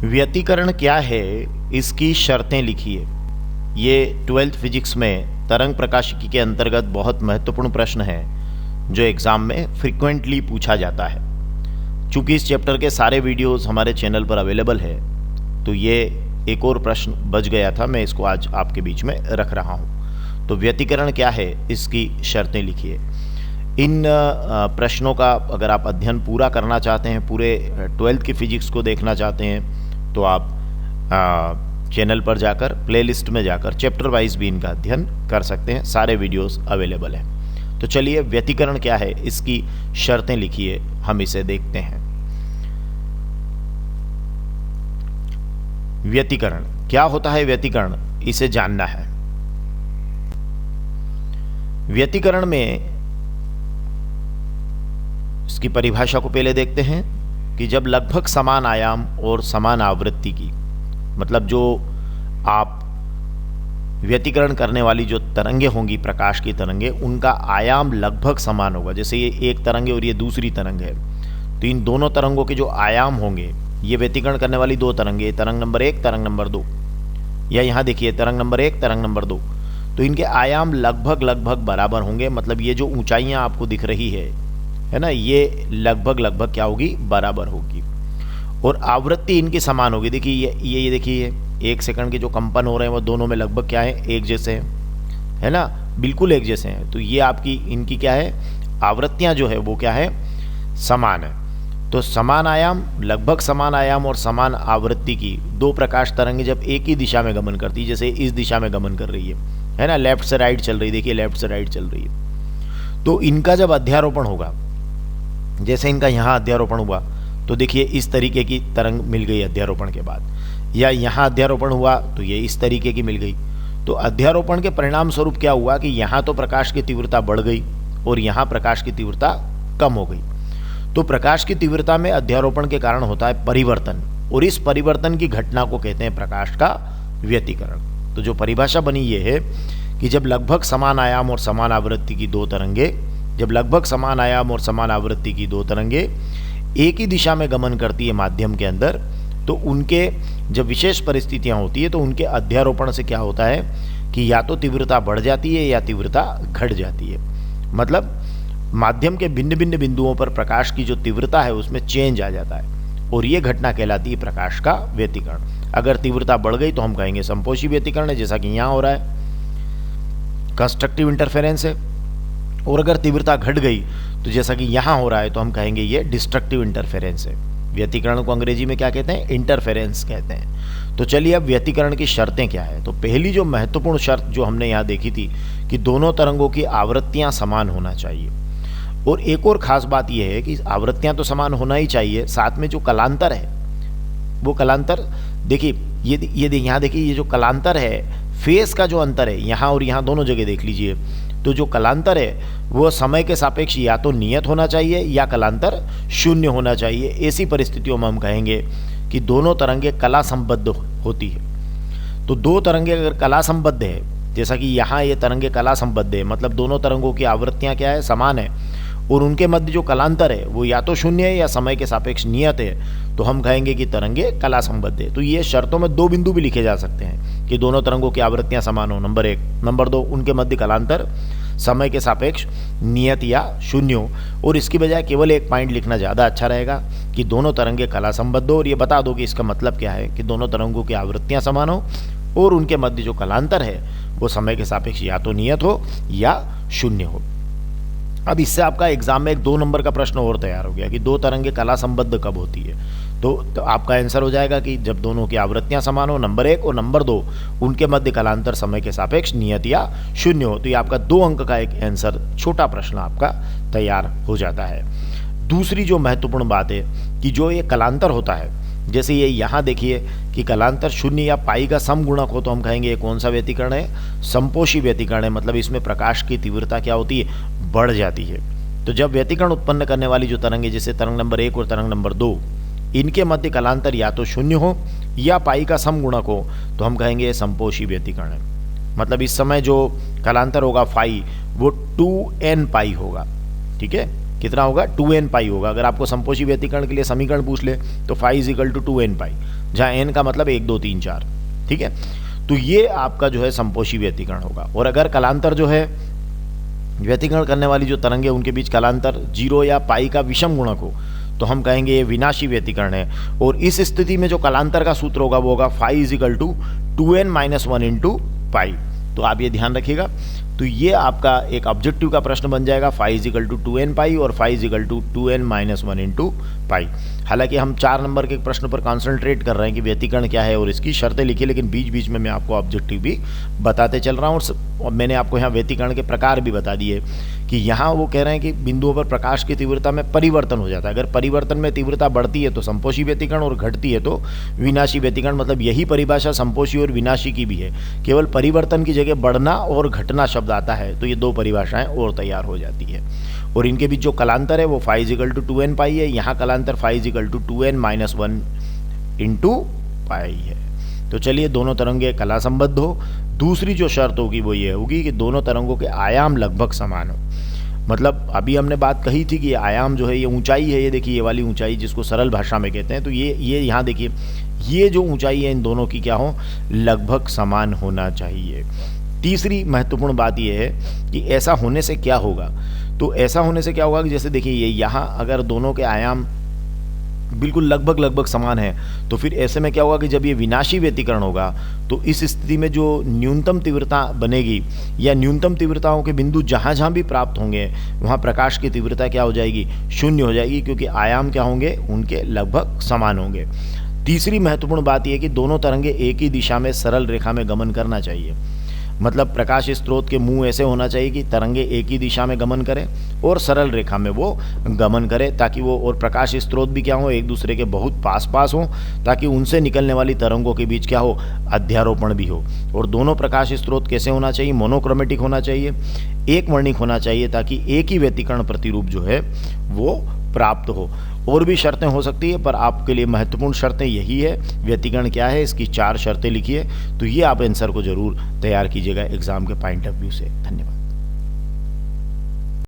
व्यतिकरण क्या है, इसकी शर्तें लिखिए। ये 12th फिजिक्स में तरंग प्रकाशिकी के अंतर्गत बहुत महत्वपूर्ण प्रश्न है जो एग्ज़ाम में फ्रीक्वेंटली पूछा जाता है। चूँकि इस चैप्टर के सारे वीडियोस हमारे चैनल पर अवेलेबल है तो ये एक और प्रश्न बच गया था, मैं इसको आज आपके बीच में रख रहा हूँ। तो व्यतिकरण क्या है, इसकी शर्तें लिखिए। इन प्रश्नों का अगर आप अध्ययन पूरा करना चाहते हैं, पूरे 12th की फिजिक्स को देखना चाहते हैं, तो आप चैनल पर जाकर प्लेलिस्ट में जाकर चैप्टर वाइज भी इनका अध्ययन कर सकते हैं। सारे वीडियोस अवेलेबल हैं। तो चलिए, व्यतिकरण क्या है, इसकी शर्तें लिखिए, हम इसे देखते हैं। व्यतिकरण क्या होता है, व्यतिकरण इसे जानना है। व्यतिकरण में इसकी परिभाषा को पहले देखते हैं कि जब लगभग समान आयाम और समान आवृत्ति की, मतलब जो आप व्यतिकरण करने वाली जो तरंगे होंगी, प्रकाश की तरंगे, उनका आयाम लगभग समान होगा। जैसे ये एक तरंग है और ये दूसरी तरंग है, तो इन दोनों तरंगों के जो आयाम होंगे, ये व्यतिकरण करने वाली दो तरंगे, तरंग नंबर 1, तरंग नंबर 2, या यहाँ देखिए तरंग नंबर 1, तरंग नंबर 2, तो इनके आयाम लगभग बराबर होंगे। मतलब ये जो ऊंचाइयाँ आपको दिख रही है ना, ये लगभग क्या होगी, बराबर होगी। और आवृत्ति इनकी समान होगी। देखिए ये देखिए 1 सेकंड के जो कंपन हो रहे हैं वो दोनों में लगभग क्या है, एक जैसे हैं, है ना, बिल्कुल एक जैसे हैं। तो ये आपकी इनकी क्या है, आवृत्तियां जो है वो क्या है, समान है। तो समान आयाम, लगभग समान आयाम और समान आवृत्ति की दो प्रकाश तरंगें जब एक ही दिशा में गमन करती है, जैसे इस दिशा में गमन कर रही है ना, लेफ्ट से राइट चल रही है, देखिए लेफ्ट से राइट चल रही है, तो इनका जब अध्यारोपण होगा, जैसे इनका यहाँ अध्यारोपण हुआ, तो देखिए इस तरीके की तरंग मिल गई अध्यारोपण के बाद, या यहाँ अध्यारोपण हुआ तो ये इस तरीके की मिल गई। तो अध्यारोपण के परिणाम स्वरूप क्या हुआ कि यहाँ तो प्रकाश की तीव्रता बढ़ गई और यहाँ प्रकाश की तीव्रता कम हो गई। तो प्रकाश की तीव्रता में अध्यारोपण के कारण होता है परिवर्तन, और इस परिवर्तन की घटना को कहते हैं प्रकाश का व्यतिकरण। तो जो परिभाषा बनी ये है कि जब लगभग समान आयाम और समान आवृत्ति की दो तरंगे, जब लगभग समान आयाम और समान आवृत्ति की दो तरंगे एक ही दिशा में गमन करती है माध्यम के अंदर, तो उनके जब विशेष परिस्थितियां होती है तो उनके अध्यारोपण से क्या होता है कि या तो तीव्रता बढ़ जाती है या तीव्रता घट जाती है। मतलब माध्यम के भिन्न भिन्न बिंदुओं पर प्रकाश की जो तीव्रता है उसमें चेंज आ जाता है, और ये घटना कहलाती है प्रकाश का व्यतिकरण। अगर तीव्रता बढ़ गई तो हम कहेंगे संपोषी व्यतिकरण है, जैसा कि यहाँ हो रहा है, कंस्ट्रक्टिव इंटरफेरेंस है। और अगर तीव्रता घट गई तो जैसा कि यहाँ हो रहा है, तो हम कहेंगे ये डिस्ट्रक्टिव इंटरफेरेंस है। व्यतिकरण को अंग्रेजी में क्या कहते हैं, इंटरफेरेंस कहते हैं। तो चलिए, अब व्यतिकरण की शर्तें क्या है। तो पहली जो महत्वपूर्ण शर्त जो हमने यहाँ देखी थी कि दोनों तरंगों की आवृत्तियाँ समान होना चाहिए। और एक और खास बात यह है कि आवृत्तियाँ तो समान होना ही चाहिए, साथ में जो कलांतर है वो कलांतर, देखिए ये यहाँ देखिए, ये जो कलांतर है, फेस का जो अंतर है यहाँ और यहाँ दोनों जगह देख लीजिए, तो जो कलांतर है वो समय के सापेक्ष या तो नियत होना चाहिए या कलांतर शून्य होना चाहिए। ऐसी परिस्थितियों में हम कहेंगे कि दोनों तरंगें कला संबद्ध होती है। तो दो तरंगें अगर कला संबद्ध है, जैसा कि यहाँ ये तरंगें कला संबद्ध है, मतलब दोनों तरंगों की आवृत्तियाँ क्या है, समान है, और उनके मध्य जो कलांतर है वो या तो शून्य है या समय के सापेक्ष नियत है, तो हम कहेंगे कि तरंगे कला संबद्ध है। तो ये शर्तों में दो बिंदु भी लिखे जा सकते हैं कि दोनों तरंगों की आवृत्तियां समान हो, नंबर 1, नंबर 2 उनके मध्य कलांतर समय के सापेक्ष नियत या शून्य हो। और इसकी बजाय केवल एक पॉइंट लिखना ज़्यादा अच्छा रहेगा कि दोनों तरंगे कला संबद्ध हो, और ये बता दो कि इसका मतलब क्या है कि दोनों तरंगों की आवृत्तियाँ समान हो और उनके मध्य जो कलांतर है वो समय के सापेक्ष या तो नियत हो या शून्य हो। अब इससे आपका एग्जाम में एक 2 नंबर का प्रश्न और तैयार हो गया कि दो तरंगे कला संबद्ध कब होती है। तो आपका आंसर हो जाएगा कि जब दोनों की आवृत्तियां समान हो, नंबर 1, और नंबर 2 उनके मध्य कलांतर समय के सापेक्ष नियत या शून्य हो। तो ये आपका 2 अंक का एक आंसर, छोटा प्रश्न आपका तैयार हो जाता है। दूसरी जो महत्वपूर्ण बात है कि जो ये कलांतर होता है, जैसे ये यहाँ देखिए कि कलांतर शून्य या पाई का समगुणक हो, तो हम कहेंगे ये कौन सा व्यतिकरण है, संपोषी व्यतिकरण है। मतलब इसमें प्रकाश की तीव्रता क्या होती है, बढ़ जाती है। तो जब व्यतिकरण उत्पन्न करने वाली जो तरंगे, जैसे तरंग नंबर 1 और तरंग नंबर 2, इनके मध्य कलांतर या तो शून्य हो या पाई का समगुणक हो, तो हम कहेंगे ये संपोषी व्यतिकरण है। मतलब इस समय जो कलांतर होगा फाई वो 2n पाई होगा, ठीक है, कितना होगा 2n पाई होगा। अगर आपको संपोषी व्यतिकरण के लिए समीकरण पूछ ले तो phi is equal to 2n pi, जहाँ n का मतलब 1 2 3 4, ठीक है। तो ये आपका जो है संपोषी व्यतिकरण होगा। और अगर कलांतर जो है व्यतिकरण करने वाली जो तरंगे उनके बीच कलांतर 0 या पाई का विषम गुणक हो तो हम कहेंगे ये विनाशी व्यतिकरण है। और इस स्थिति में जो कलांतर का सूत्र होगा वो होगा phi is equal to 2n - 1 into pi. तो आप ये ध्यान रखिएगा। तो ये आपका एक ऑब्जेक्टिव का प्रश्न बन जाएगा, phi is equal to 2n pi और phi is equal to 2n - 1 into pi. हालांकि हम 4 नंबर के प्रश्न पर कॉन्सेंट्रेट कर रहे हैं कि व्यतिकरण क्या है और इसकी शर्तें लिखी, लेकिन बीच बीच में मैं आपको ऑब्जेक्टिव भी बताते चल रहा हूँ। और मैंने आपको यहाँ व्यतिकरण के प्रकार भी बता दिए कि यहाँ वो कह रहे हैं कि बिंदुओं पर प्रकाश की तीव्रता में परिवर्तन हो जाता है। अगर परिवर्तन में तीव्रता बढ़ती है तो संपोषी व्यतिकरण और घटती है तो विनाशी व्यतिकरण। मतलब यही परिभाषा संपोषी और विनाशी की भी है, केवल परिवर्तन की जगह बढ़ना और घटना शब्द आता है तो ये दो परिभाषाएं और तैयार हो जाती है। और इनके बीच जो कलांतर है वो phi is equal to 2n pi है, यहाँ कलांतर phi is equal to 2n - 1 into pi है। तो चलिए दोनों तरंगे कला संबद्ध हो। दूसरी जो शर्त होगी वो ये होगी कि दोनों तरंगों के आयाम लगभग समान हो। मतलब अभी हमने बात कही थी कि आयाम जो है ये ऊंचाई है, ये देखिए ये वाली ऊंचाई जिसको सरल भाषा में कहते हैं, तो ये यहाँ देखिए ये जो ऊंचाई है इन दोनों की क्या हो, लगभग समान होना चाहिए। तीसरी महत्वपूर्ण बात यह है कि ऐसा होने से क्या होगा, तो ऐसा होने से क्या होगा कि जैसे देखिए ये यहाँ अगर दोनों के आयाम बिल्कुल लगभग समान है तो फिर ऐसे में क्या होगा कि जब ये विनाशी व्यतिकरण होगा तो इस स्थिति में जो न्यूनतम तीव्रता बनेगी या न्यूनतम तीव्रताओं के बिंदु जहाँ जहाँ भी प्राप्त होंगे वहाँ प्रकाश की तीव्रता क्या हो जाएगी, शून्य हो जाएगी, क्योंकि आयाम क्या होंगे, उनके लगभग समान होंगे। तीसरी महत्वपूर्ण बात यह कि दोनों तरंगे एक ही दिशा में सरल रेखा में गमन करना चाहिए। मतलब प्रकाश स्रोत के मुंह ऐसे होना चाहिए कि तरंगे एक ही दिशा में गमन करें और सरल रेखा में वो गमन करें, ताकि वो और प्रकाश स्रोत भी क्या हो, एक दूसरे के बहुत पास हो, ताकि उनसे निकलने वाली तरंगों के बीच क्या हो, अध्यारोपण भी हो। और दोनों प्रकाश स्रोत कैसे होना चाहिए, मोनोक्रोमेटिक होना चाहिए, एक वर्णिक होना चाहिए, ताकि एक ही व्यतिकरण प्रतिरूप जो है वो प्राप्त हो। और भी शर्तें हो सकती है पर आपके लिए महत्वपूर्ण शर्तें यही है। व्यतिकरण क्या है, इसकी 4 शर्तें लिखिए। तो ये आप आंसर को जरूर तैयार कीजिएगा एग्जाम के पॉइंट ऑफ व्यू से। धन्यवाद।